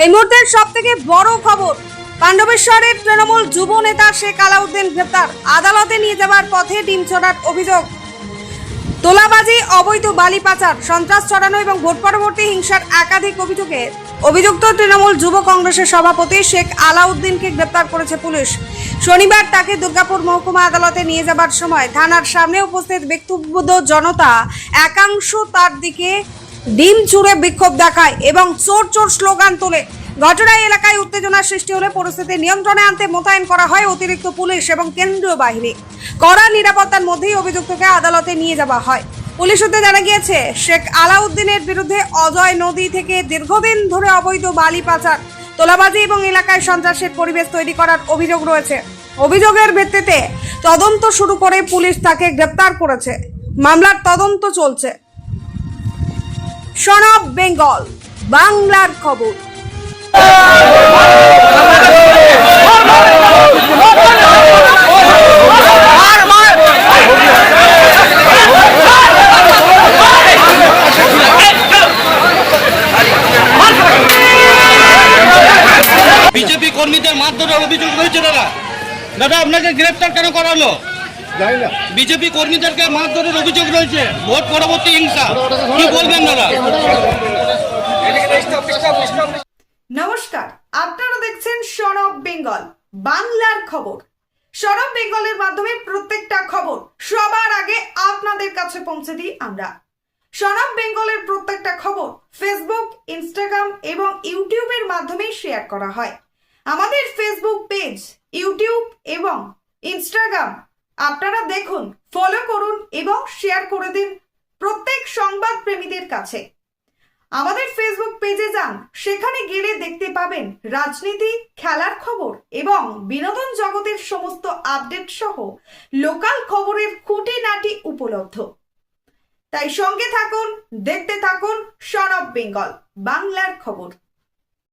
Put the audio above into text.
এই মুহূর্তের সব থেকে বড় খবর, পাণ্ডবেশ্বরের তৃণমূল যুব নেতা শেখ আলাউদ্দিন গ্রেপ্তার। আদালতে নিয়ে যাওয়ার পথে ডিম ছোড়ার অভিযোগ, তোলাবাজি, অবৈধ বালি পাচার, সন্ত্রাস ছড়ানো এবং ভোট পরবর্তী হিংসার একাধিক অভিযোগে অভিযুক্ত তৃণমূল যুব কংগ্রেসের সভাপতি শেখ আলাউদ্দিনকে গ্রেপ্তার করেছে পুলিশ। শনিবার তাকে দুর্গাপুর মহকুমা আদালতে নিয়ে যাবার সময় থানার সামনে উপস্থিত ব্যক্তিবদ্ধ জনতা একাংশ তার দিকে ডিম ছুঁড়ে বিক্ষোভ দেখায় এবং চোর চোর স্লোগান তোলে। ঘটনায় এলাকায় উত্তেজনার সৃষ্টি হলে পরিস্থিতি নিয়ন্ত্রণে আনতে মোতায়েন করা হয় অতিরিক্ত পুলিশ এবং কেন্দ্রীয় বাহিনী। কড়া নিরাপত্তার মধ্যেই অভিযুক্তকে আদালতে নিয়ে যাওয়া হয়। পুলিশ সূত্রে জানা গিয়েছে, শেখ আলাউদ্দিনের বিরুদ্ধে অজয় নদী থেকে দীর্ঘদিন ধরে অবৈধ বালি পাচার, তোলাবাজি এবং এলাকায় সন্ত্রাসের পরিবেশ তৈরি করার অভিযোগ রয়েছে। অভিযোগের ভিত্তিতে তদন্ত শুরু করে পুলিশ তাকে গ্রেপ্তার করেছে। মামলার তদন্ত চলছে। সন অফ বেঙ্গল বাংলার খবর। বিজেপি কর্মীদের মারধরের অভিযোগ রয়েছে। দাদা আপনাকে গ্রেফতার কেন করালো? বিজেপি কর্মীদেরকে মারধরের অভিযোগ রয়েছে, ভোট পরবর্তী হিংসা, কি বলবেন দাদা? নমস্কার, আপনারা দেখছেন সন অফ বেঙ্গল বাংলার খবর। সন অফ বেঙ্গলের মাধ্যমে প্রত্যেকটা খবর সবার আগে আপনাদের কাছে পৌঁছে দিই আমরা। সন অফ বেঙ্গলের প্রত্যেকটা খবর ফেসবুক, ইনস্টাগ্রাম এবং ইউটিউবের মাধ্যমে শেয়ার করা হয়। আমাদের ফেসবুক পেজ, ইউটিউব এবং ইনস্টাগ্রাম আপনারা দেখুন, ফলো করুন এবং শেয়ার করে দিন প্রত্যেক সংবাদ প্রেমীদের কাছে। আমাদের ফেসবুক পেজে যান, সেখানে গেলে দেখতে পাবেন রাজনীতি, খেলার খবর এবং বিনোদন জগতের সমস্ত আপডেট সহ লোকাল খবরের খুঁটিনাটি উপলব্ধ। তাই সঙ্গে থাকুন, দেখতে থাকুন সন অফ বেঙ্গল বাংলার খবর।